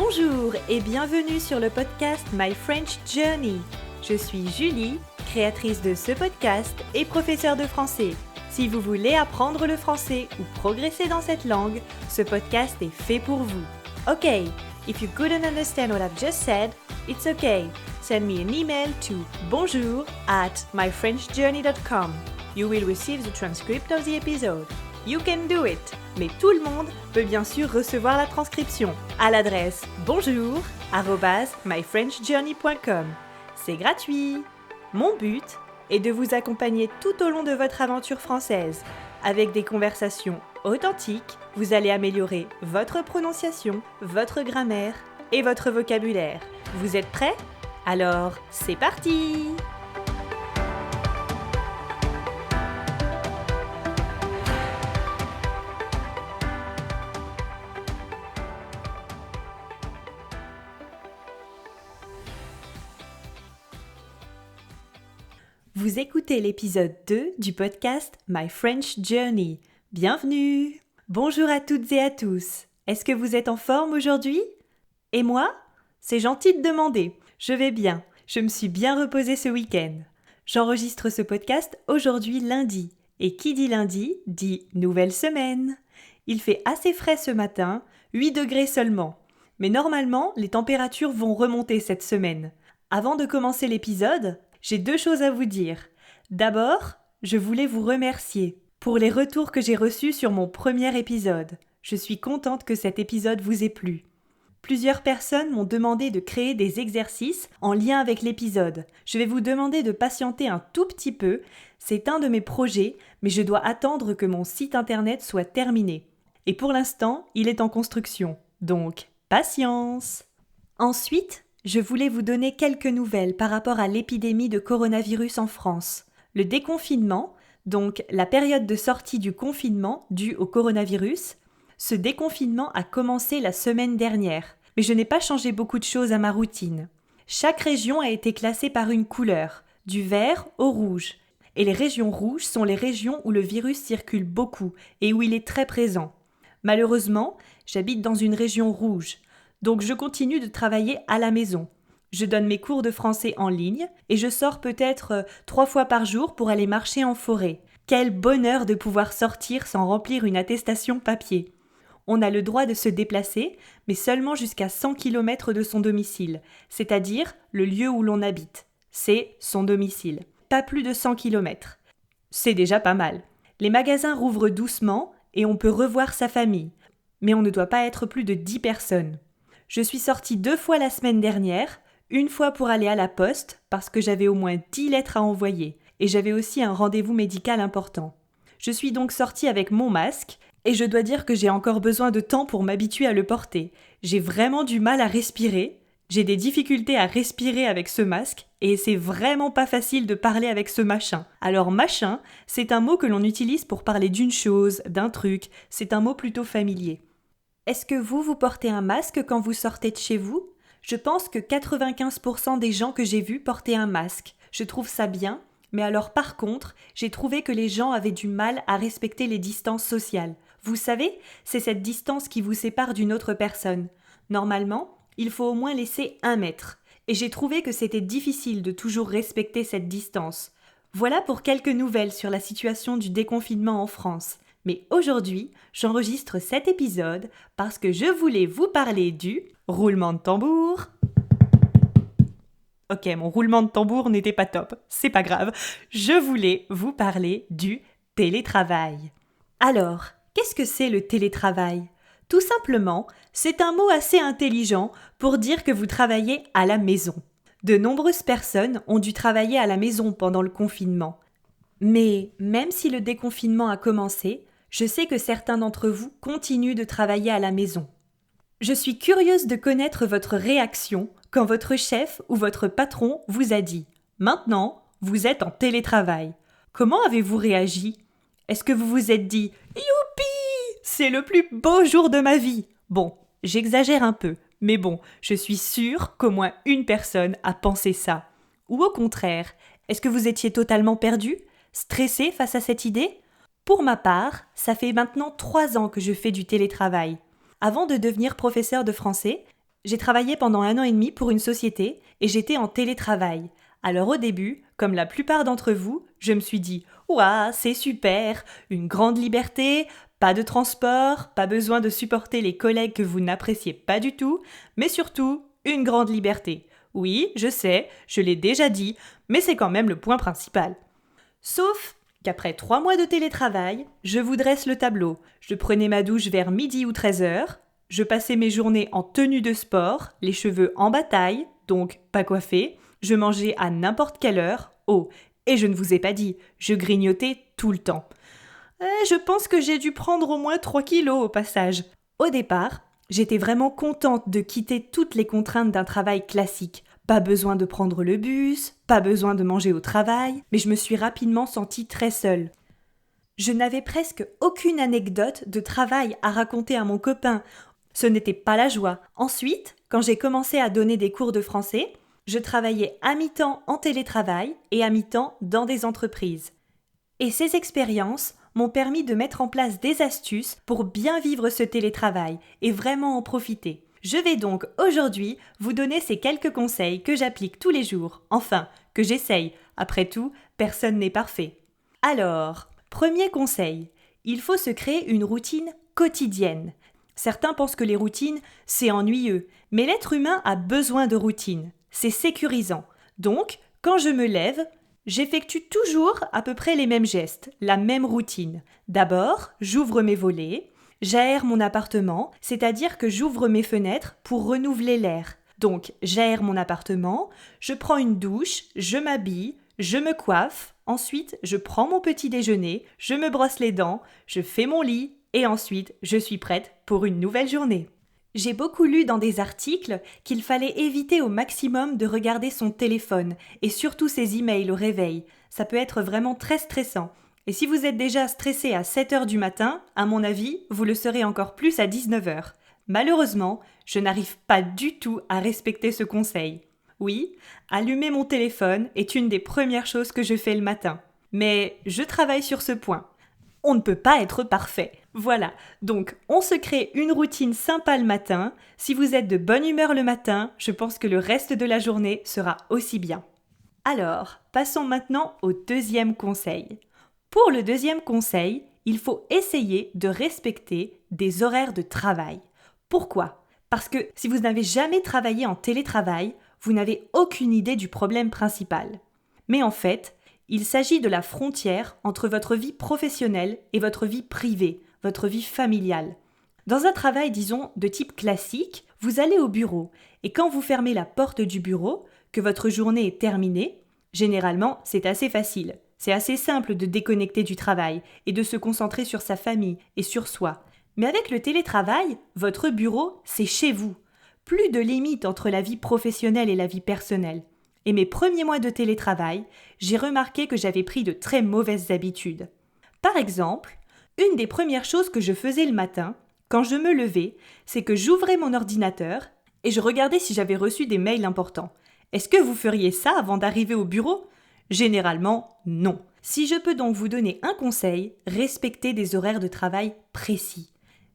Bonjour et bienvenue sur le podcast My French Journey. Je suis Julie, créatrice de ce podcast et professeure de français. Si vous voulez apprendre le français ou progresser dans cette langue, ce podcast est fait pour vous. Ok, if you couldn't understand what I've just said, it's okay. Send me an email to bonjour@myfrenchjourney.com. You will receive the transcript of the episode. You can do it! Mais tout le monde peut bien sûr recevoir la transcription à l'adresse bonjour@myfrenchjourney.com. C'est gratuit! Mon but est de vous accompagner tout au long de votre aventure française. Avec des conversations authentiques, vous allez améliorer votre prononciation, votre grammaire et votre vocabulaire. Vous êtes prêts? Alors, c'est parti! Vous écoutez l'épisode 2 du podcast My French Journey. Bienvenue! Bonjour à toutes et à tous. Est-ce que vous êtes en forme aujourd'hui? Et moi? C'est gentil de demander. Je vais bien. Je me suis bien reposée ce week-end. J'enregistre ce podcast aujourd'hui lundi. Et qui dit lundi, dit nouvelle semaine. Il fait assez frais ce matin, 8 degrés seulement. Mais normalement, les températures vont remonter cette semaine. Avant de commencer l'épisode, j'ai 2 choses à vous dire. D'abord, je voulais vous remercier pour les retours que j'ai reçus sur mon premier épisode. Je suis contente que cet épisode vous ait plu. Plusieurs personnes m'ont demandé de créer des exercices en lien avec l'épisode. Je vais vous demander de patienter un tout petit peu. C'est un de mes projets, mais je dois attendre que mon site internet soit terminé. Et pour l'instant, il est en construction. Donc, patience! Ensuite, je voulais vous donner quelques nouvelles par rapport à l'épidémie de coronavirus en France. Le déconfinement, donc la période de sortie du confinement due au coronavirus, ce déconfinement a commencé la semaine dernière, mais je n'ai pas changé beaucoup de choses à ma routine. Chaque région a été classée par une couleur, du vert au rouge. Et les régions rouges sont les régions où le virus circule beaucoup et où il est très présent. Malheureusement, j'habite dans une région rouge. Donc je continue de travailler à la maison. Je donne mes cours de français en ligne et je sors peut-être 3 fois par jour pour aller marcher en forêt. Quel bonheur de pouvoir sortir sans remplir une attestation papier. On a le droit de se déplacer, mais seulement jusqu'à 100 km de son domicile, c'est-à-dire le lieu où l'on habite. C'est son domicile. Pas plus de 100 km. C'est déjà pas mal. Les magasins rouvrent doucement et on peut revoir sa famille. Mais on ne doit pas être plus de 10 personnes. Je suis sortie 2 fois la semaine dernière, une fois pour aller à la poste parce que j'avais au moins 10 lettres à envoyer et j'avais aussi un rendez-vous médical important. Je suis donc sortie avec mon masque et je dois dire que j'ai encore besoin de temps pour m'habituer à le porter. J'ai vraiment du mal à respirer, j'ai des difficultés à respirer avec ce masque et c'est vraiment pas facile de parler avec ce machin. Alors machin, c'est un mot que l'on utilise pour parler d'une chose, d'un truc, c'est un mot plutôt familier. Est-ce que vous portez un masque quand vous sortez de chez vous? Je pense que 95% des gens que j'ai vus portaient un masque. Je trouve ça bien, mais alors par contre, j'ai trouvé que les gens avaient du mal à respecter les distances sociales. Vous savez, c'est cette distance qui vous sépare d'une autre personne. Normalement, il faut au moins laisser 1 mètre. Et j'ai trouvé que c'était difficile de toujours respecter cette distance. Voilà pour quelques nouvelles sur la situation du déconfinement en France. Mais aujourd'hui, j'enregistre cet épisode parce que je voulais vous parler du roulement de tambour. Ok, mon roulement de tambour n'était pas top, c'est pas grave. Je voulais vous parler du télétravail. Alors, qu'est-ce que c'est le télétravail? Tout simplement, c'est un mot assez intelligent pour dire que vous travaillez à la maison. De nombreuses personnes ont dû travailler à la maison pendant le confinement. Mais même si le déconfinement a commencé, je sais que certains d'entre vous continuent de travailler à la maison. Je suis curieuse de connaître votre réaction quand votre chef ou votre patron vous a dit « Maintenant, vous êtes en télétravail ». Comment avez-vous réagi? Est-ce que vous vous êtes dit « Youpi! C'est le plus beau jour de ma vie !» Bon, j'exagère un peu, mais bon, je suis sûre qu'au moins une personne a pensé ça. Ou au contraire, est-ce que vous étiez totalement perdu? Stressé face à cette idée? Pour ma part, ça fait maintenant 3 ans que je fais du télétravail. Avant de devenir professeur de français, J'ai travaillé pendant 1 an et demi pour une société et j'étais en télétravail. Alors au début, comme la plupart d'entre vous, je me suis dit « Ouah, c'est super, une grande liberté, pas de transport, pas besoin de supporter les collègues que vous n'appréciez pas du tout, mais surtout, une grande liberté. » Oui, je sais, je l'ai déjà dit, mais c'est quand même le point principal. Sauf qu'après 3 mois de télétravail, je vous dresse le tableau. Je prenais ma douche vers midi ou 13h, je passais mes journées en tenue de sport, les cheveux en bataille, donc pas coiffés, je mangeais à n'importe quelle heure, oh, et je ne vous ai pas dit, je grignotais tout le temps. Je pense que j'ai dû prendre au moins 3 kilos au passage. Au départ, j'étais vraiment contente de quitter toutes les contraintes d'un travail classique. Pas besoin de prendre le bus, pas besoin de manger au travail, mais je me suis rapidement sentie très seule. Je n'avais presque aucune anecdote de travail à raconter à mon copain. Ce n'était pas la joie. Ensuite, quand j'ai commencé à donner des cours de français, je travaillais à mi-temps en télétravail et à mi-temps dans des entreprises. Et ces expériences m'ont permis de mettre en place des astuces pour bien vivre ce télétravail et vraiment en profiter. Je vais donc aujourd'hui vous donner ces quelques conseils que j'applique tous les jours, enfin, que j'essaye. Après tout, personne n'est parfait. Alors, premier conseil, il faut se créer une routine quotidienne. Certains pensent que les routines, c'est ennuyeux, mais l'être humain a besoin de routine. C'est sécurisant. Donc, quand je me lève, j'effectue toujours à peu près les mêmes gestes, la même routine. D'abord, j'ouvre mes volets, j'aère mon appartement, c'est-à-dire que j'ouvre mes fenêtres pour renouveler l'air. Donc, j'aère mon appartement, je prends une douche, je m'habille, je me coiffe, ensuite je prends mon petit déjeuner, je me brosse les dents, je fais mon lit et ensuite je suis prête pour une nouvelle journée. J'ai beaucoup lu dans des articles qu'il fallait éviter au maximum de regarder son téléphone et surtout ses emails au réveil. Ça peut être vraiment très stressant. Et si vous êtes déjà stressé à 7h du matin, à mon avis, vous le serez encore plus à 19h. Malheureusement, je n'arrive pas du tout à respecter ce conseil. Oui, allumer mon téléphone est une des premières choses que je fais le matin. Mais je travaille sur ce point. On ne peut pas être parfait. Voilà, donc on se crée une routine sympa le matin. Si vous êtes de bonne humeur le matin, je pense que le reste de la journée sera aussi bien. Alors, passons maintenant au deuxième conseil. Pour le deuxième conseil, il faut essayer de respecter des horaires de travail. Pourquoi ? Parce que si vous n'avez jamais travaillé en télétravail, vous n'avez aucune idée du problème principal. Mais en fait, il s'agit de la frontière entre votre vie professionnelle et votre vie privée, votre vie familiale. Dans un travail, disons, de type classique, vous allez au bureau et quand vous fermez la porte du bureau, que votre journée est terminée, généralement, c'est assez facile. C'est assez simple de déconnecter du travail et de se concentrer sur sa famille et sur soi. Mais avec le télétravail, votre bureau, c'est chez vous. Plus de limite entre la vie professionnelle et la vie personnelle. Et mes premiers mois de télétravail, j'ai remarqué que j'avais pris de très mauvaises habitudes. Par exemple, une des premières choses que je faisais le matin, quand je me levais, c'est que j'ouvrais mon ordinateur et je regardais si j'avais reçu des mails importants. Est-ce que vous feriez ça avant d'arriver au bureau ? Généralement, non. Si je peux donc vous donner un conseil, respectez des horaires de travail précis.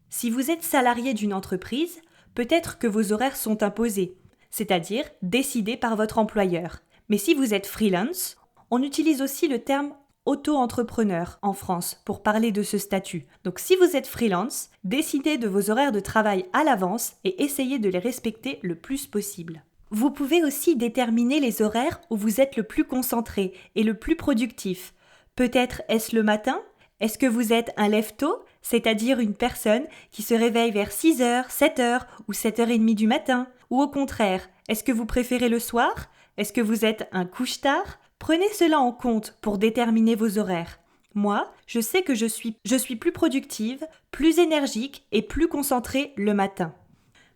Si vous êtes salarié d'une entreprise, peut-être que vos horaires sont imposés, c'est-à-dire décidés par votre employeur. Mais si vous êtes freelance, on utilise aussi le terme auto-entrepreneur en France pour parler de ce statut. Donc si vous êtes freelance, décidez de vos horaires de travail à l'avance et essayez de les respecter le plus possible. Vous pouvez aussi déterminer les horaires où vous êtes le plus concentré et le plus productif. Peut-être est-ce le matin ? Est-ce que vous êtes un lève-tôt, c'est-à-dire une personne qui se réveille vers 6h, 7h ou 7h30 du matin ? Ou au contraire, est-ce que vous préférez le soir ? Est-ce que vous êtes un couche-tard ? Prenez cela en compte pour déterminer vos horaires. Moi, je sais que je suis plus productive, plus énergique et plus concentrée le matin.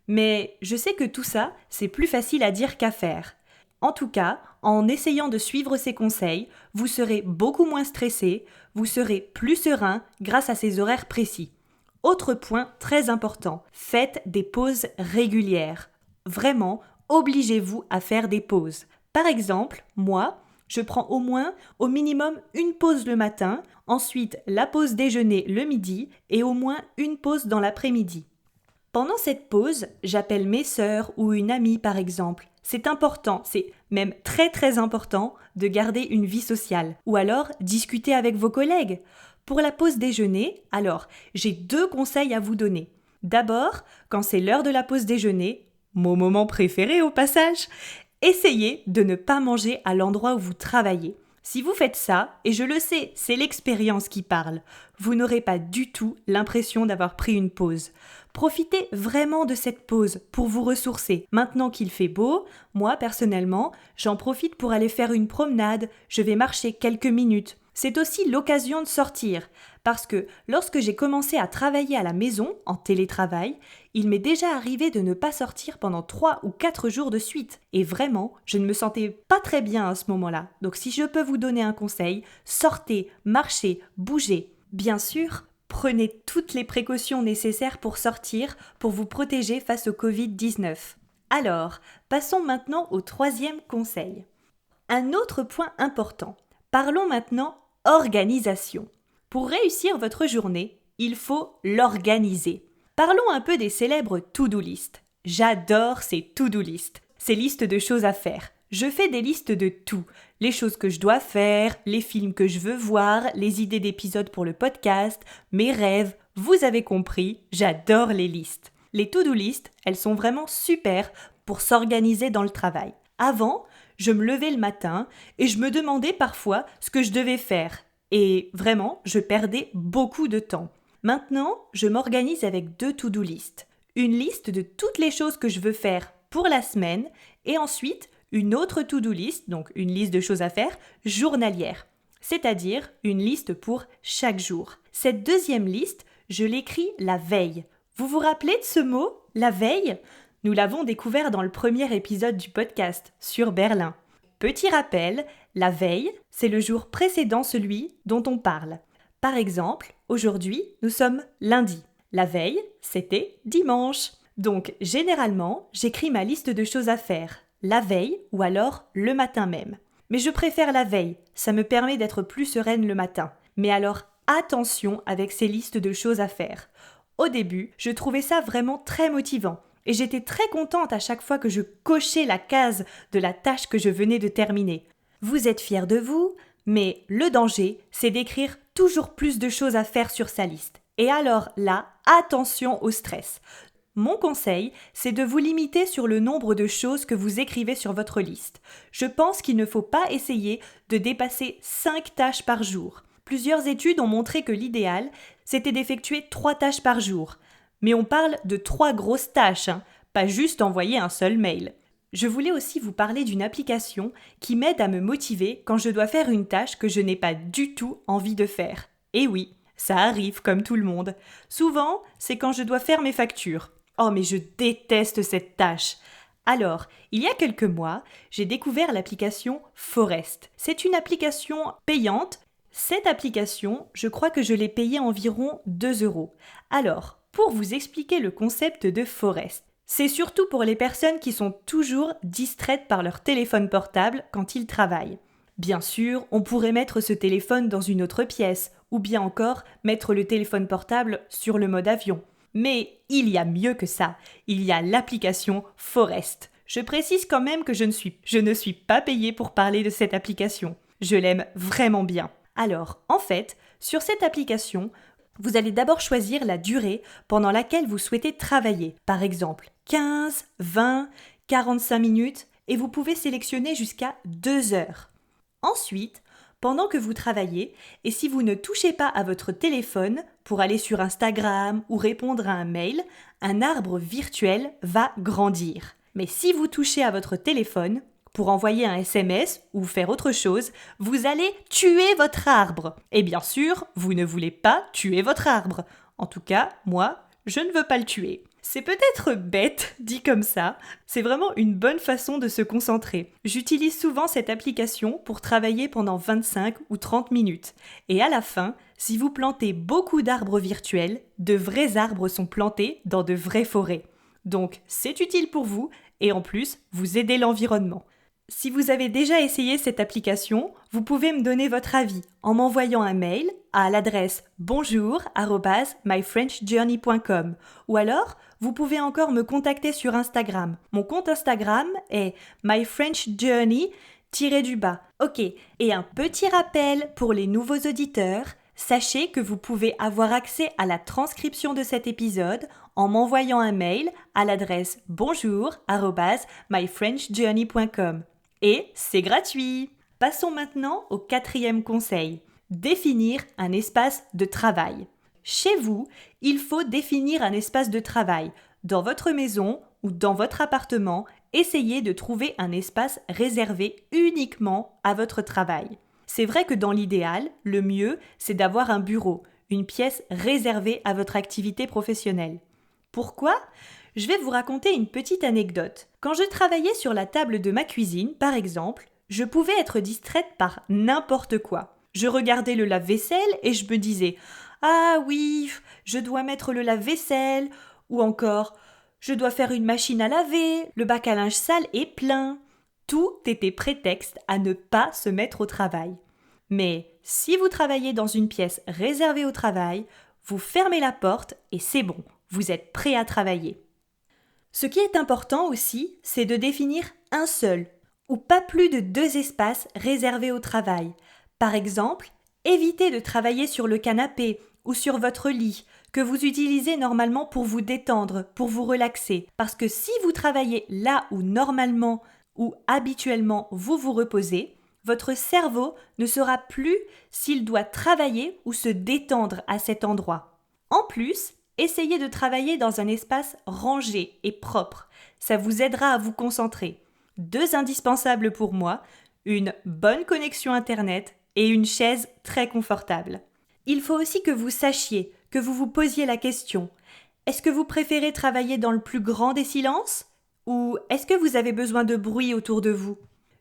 Mais je sais que tout ça, c'est plus facile à dire qu'à faire. En tout cas, en essayant de suivre ces conseils, vous serez beaucoup moins stressé, vous serez plus serein grâce à ces horaires précis. Autre point très important, faites des pauses régulières. Vraiment, obligez-vous à faire des pauses. Par exemple, moi, je prends au minimum une pause le matin, ensuite la pause déjeuner le midi et au moins une pause dans l'après-midi. Pendant cette pause, j'appelle mes sœurs ou une amie par exemple. C'est important, c'est même très très important de garder une vie sociale. Ou alors discuter avec vos collègues. Pour la pause déjeuner, alors j'ai 2 conseils à vous donner. D'abord, quand c'est l'heure de la pause déjeuner, mon moment préféré au passage, essayez de ne pas manger à l'endroit où vous travaillez. Si vous faites ça, et je le sais, c'est l'expérience qui parle, vous n'aurez pas du tout l'impression d'avoir pris une pause. Profitez vraiment de cette pause pour vous ressourcer. Maintenant qu'il fait beau, moi personnellement, j'en profite pour aller faire une promenade, je vais marcher quelques minutes. C'est aussi l'occasion de sortir, parce que lorsque j'ai commencé à travailler à la maison, en télétravail, il m'est déjà arrivé de ne pas sortir pendant 3 ou 4 jours de suite. Et vraiment, je ne me sentais pas très bien à ce moment-là. Donc si je peux vous donner un conseil, sortez, marchez, bougez. Bien sûr, prenez toutes les précautions nécessaires pour sortir, pour vous protéger face au Covid-19. Alors, passons maintenant au 3e conseil. Un autre point important. Parlons maintenant organisation. Pour réussir votre journée, il faut l'organiser. Parlons un peu des célèbres to-do list. J'adore ces to-do list, ces listes de choses à faire. Je fais des listes de tout, les choses que je dois faire, les films que je veux voir, les idées d'épisodes pour le podcast, mes rêves. Vous avez compris, j'adore les listes. Les to-do list, elles sont vraiment super pour s'organiser dans le travail. Avant, je me levais le matin et je me demandais parfois ce que je devais faire. Et vraiment, je perdais beaucoup de temps. Maintenant, je m'organise avec 2 to-do list. Une liste de toutes les choses que je veux faire pour la semaine et ensuite une autre to-do list, donc une liste de choses à faire, journalière. C'est-à-dire une liste pour chaque jour. Cette 2e liste, je l'écris la veille. Vous vous rappelez de ce mot, la veille ? Nous l'avons découvert dans le premier épisode du podcast, sur Berlin. Petit rappel, la veille, c'est le jour précédant celui dont on parle. Par exemple, aujourd'hui, nous sommes lundi. La veille, c'était dimanche. Donc, généralement, j'écris ma liste de choses à faire, la veille ou alors le matin même. Mais je préfère la veille, ça me permet d'être plus sereine le matin. Mais alors, attention avec ces listes de choses à faire. Au début, je trouvais ça vraiment très motivant. Et j'étais très contente à chaque fois que je cochais la case de la tâche que je venais de terminer. Vous êtes fiers de vous, mais le danger, c'est d'écrire toujours plus de choses à faire sur sa liste. Et alors là, attention au stress. Mon conseil, c'est de vous limiter sur le nombre de choses que vous écrivez sur votre liste. Je pense qu'il ne faut pas essayer de dépasser 5 tâches par jour. Plusieurs études ont montré que l'idéal, c'était d'effectuer 3 tâches par jour. Mais on parle de 3 grosses tâches, pas juste envoyer un seul mail. Je voulais aussi vous parler d'une application qui m'aide à me motiver quand je dois faire une tâche que je n'ai pas du tout envie de faire. Et oui, ça arrive comme tout le monde. Souvent, c'est quand je dois faire mes factures. Oh mais je déteste cette tâche. Alors, il y a quelques mois, j'ai découvert l'application Forest. C'est une application payante. Cette application, je crois que je l'ai payée environ 2 €. Alors, pour vous expliquer le concept de Forest, c'est surtout pour les personnes qui sont toujours distraites par leur téléphone portable quand ils travaillent. Bien sûr, on pourrait mettre ce téléphone dans une autre pièce, ou bien encore mettre le téléphone portable sur le mode avion. Mais il y a mieux que ça, il y a l'application Forest. Je précise quand même que je ne suis pas payée pour parler de cette application. Je l'aime vraiment bien. Alors, en fait, sur cette application, vous allez d'abord choisir la durée pendant laquelle vous souhaitez travailler. Par exemple, 15, 20, 45 minutes et vous pouvez sélectionner jusqu'à 2 heures. Ensuite, pendant que vous travaillez, et si vous ne touchez pas à votre téléphone pour aller sur Instagram ou répondre à un mail, un arbre virtuel va grandir. Mais si vous touchez à votre téléphone, pour envoyer un SMS ou faire autre chose, vous allez tuer votre arbre. Et bien sûr, vous ne voulez pas tuer votre arbre. En tout cas, moi, je ne veux pas le tuer. C'est peut-être bête, dit comme ça, c'est vraiment une bonne façon de se concentrer. J'utilise souvent cette application pour travailler pendant 25 ou 30 minutes. Et à la fin, si vous plantez beaucoup d'arbres virtuels, de vrais arbres sont plantés dans de vraies forêts. Donc, c'est utile pour vous et en plus, vous aidez l'environnement. Si vous avez déjà essayé cette application, vous pouvez me donner votre avis en m'envoyant un mail à l'adresse bonjour@myfrenchjourney.com ou alors vous pouvez encore me contacter sur Instagram. Mon compte Instagram est myfrenchjourney-. Ok, et un petit rappel pour les nouveaux auditeurs, sachez que vous pouvez avoir accès à la transcription de cet épisode en m'envoyant un mail à l'adresse bonjour@myfrenchjourney.com. Et c'est gratuit! Passons maintenant au 4e conseil. Définir un espace de travail. Chez vous, il faut définir un espace de travail. Dans votre maison ou dans votre appartement, essayez de trouver un espace réservé uniquement à votre travail. C'est vrai que dans l'idéal, le mieux, c'est d'avoir un bureau, une pièce réservée à votre activité professionnelle. Pourquoi ? Je vais vous raconter une petite anecdote. Quand je travaillais sur la table de ma cuisine, par exemple, je pouvais être distraite par n'importe quoi. Je regardais le lave-vaisselle et je me disais « Ah oui, je dois mettre le lave-vaisselle » ou encore « Je dois faire une machine à laver, le bac à linge sale est plein ». Tout était prétexte à ne pas se mettre au travail. Mais si vous travaillez dans une pièce réservée au travail, vous fermez la porte et c'est bon, vous êtes prêt à travailler. Ce qui est important aussi, c'est de définir un seul ou pas plus de 2 espaces réservés au travail. Par exemple, évitez de travailler sur le canapé ou sur votre lit, que vous utilisez normalement pour vous détendre, pour vous relaxer. Parce que si vous travaillez là où normalement ou habituellement vous vous reposez, votre cerveau ne saura plus s'il doit travailler ou se détendre à cet endroit. En plus, essayez de travailler dans un espace rangé et propre. Ça vous aidera à vous concentrer. 2 indispensables pour moi, une bonne connexion Internet et une chaise très confortable. Il faut aussi que vous sachiez, que vous vous posiez la question. Est-ce que vous préférez travailler dans le plus grand des silences ? Ou est-ce que vous avez besoin de bruit autour de vous ?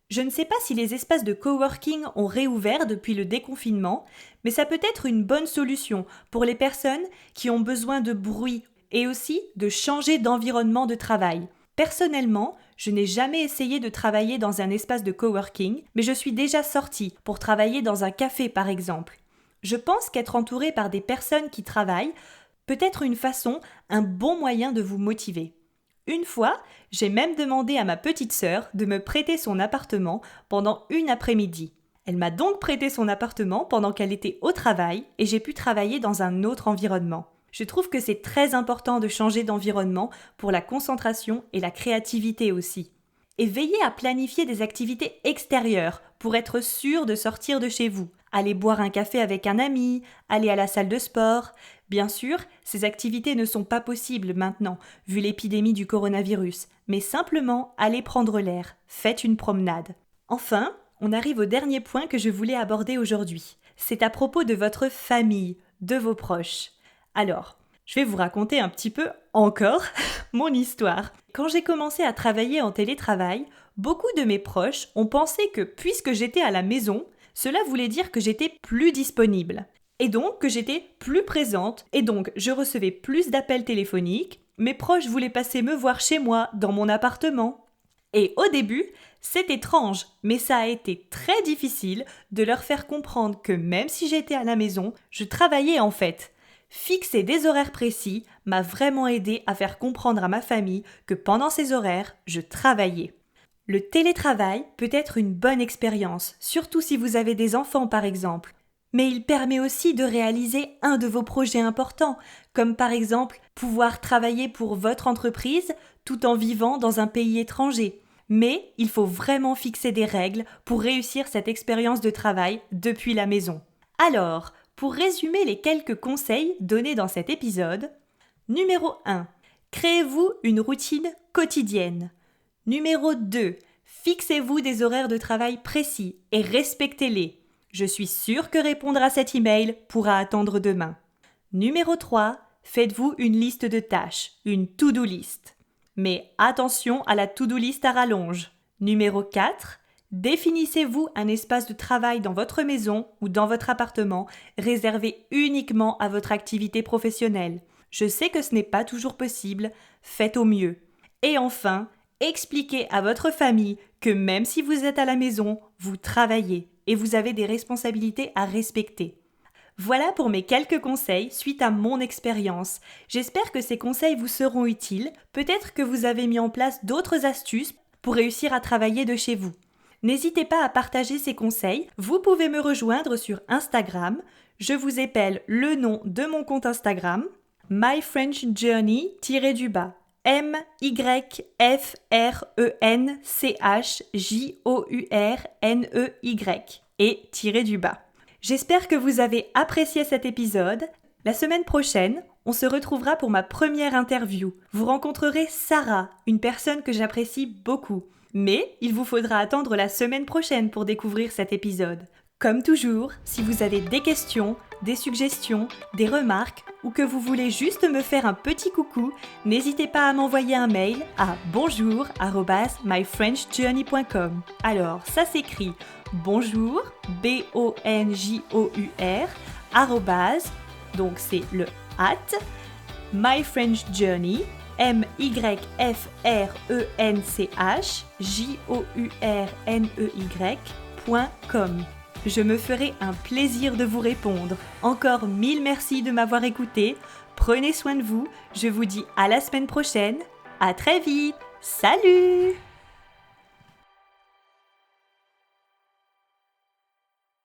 Je ne sais pas si les espaces de coworking ont réouvert depuis le déconfinement, mais ça peut être une bonne solution pour les personnes qui ont besoin de bruit et aussi de changer d'environnement de travail. Personnellement, je n'ai jamais essayé de travailler dans un espace de coworking, mais je suis déjà sortie pour travailler dans un café par exemple. Je pense qu'être entouré par des personnes qui travaillent peut être une façon, un bon moyen de vous motiver. Une fois, j'ai même demandé à ma petite sœur de me prêter son appartement pendant une après-midi. Elle m'a donc prêté son appartement pendant qu'elle était au travail et j'ai pu travailler dans un autre environnement. Je trouve que c'est très important de changer d'environnement pour la concentration et la créativité aussi. Et veillez à planifier des activités extérieures pour être sûr de sortir de chez vous. Aller boire un café avec un ami, aller à la salle de sport. Bien sûr, ces activités ne sont pas possibles maintenant, vu l'épidémie du coronavirus, mais simplement allez prendre l'air, faites une promenade. Enfin, on arrive au dernier point que je voulais aborder aujourd'hui. C'est à propos de votre famille, de vos proches. Alors, je vais vous raconter un petit peu encore mon histoire. Quand j'ai commencé à travailler en télétravail, beaucoup de mes proches ont pensé que puisque j'étais à la maison, cela voulait dire que j'étais plus disponible. Et donc que j'étais plus présente, et donc je recevais plus d'appels téléphoniques. Mes proches voulaient passer me voir chez moi, dans mon appartement. Et au début, c'est étrange, mais ça a été très difficile de leur faire comprendre que même si j'étais à la maison, je travaillais en fait. Fixer des horaires précis m'a vraiment aidé à faire comprendre à ma famille que pendant ces horaires, je travaillais. Le télétravail peut être une bonne expérience, surtout si vous avez des enfants par exemple. Mais il permet aussi de réaliser un de vos projets importants, comme par exemple pouvoir travailler pour votre entreprise tout en vivant dans un pays étranger. Mais il faut vraiment fixer des règles pour réussir cette expérience de travail depuis la maison. Alors, pour résumer les quelques conseils donnés dans cet épisode, numéro 1. Créez-vous une routine quotidienne. Numéro 2. Fixez-vous des horaires de travail précis et respectez-les. Je suis sûre que répondre à cet email pourra attendre demain. Numéro 3. Faites-vous une liste de tâches, une to-do list. Mais attention à la to-do list à rallonge. Numéro 4. Définissez-vous un espace de travail dans votre maison ou dans votre appartement réservé uniquement à votre activité professionnelle. Je sais que ce n'est pas toujours possible, faites au mieux. Et enfin, Expliquez à votre famille que même si vous êtes à la maison, vous travaillez et vous avez des responsabilités à respecter. Voilà pour mes quelques conseils suite à mon expérience. J'espère que ces conseils vous seront utiles. Peut-être que vous avez mis en place d'autres astuces pour réussir à travailler de chez vous. N'hésitez pas à partager ces conseils. Vous pouvez me rejoindre sur Instagram. Je vous épelle le nom de mon compte Instagram, myfrenchjourney_. MyFrenchJourney et _. J'espère que vous avez apprécié cet épisode. La semaine prochaine, on se retrouvera pour ma première interview. Vous rencontrerez Sarah, une personne que j'apprécie beaucoup. Mais il vous faudra attendre la semaine prochaine pour découvrir cet épisode. Comme toujours, si vous avez des questions, des suggestions, des remarques ou que vous voulez juste me faire un petit coucou, n'hésitez pas à m'envoyer un mail à bonjour@myfrenchjourney.com. Alors, ça s'écrit bonjour, BONJOUR, arrobase, donc c'est le @myfrenchjourney, myfrenchjourney.com. Je me ferai un plaisir de vous répondre. Encore 1000 merci de m'avoir écouté. Prenez soin de vous. Je vous dis à la semaine prochaine. À très vite. Salut!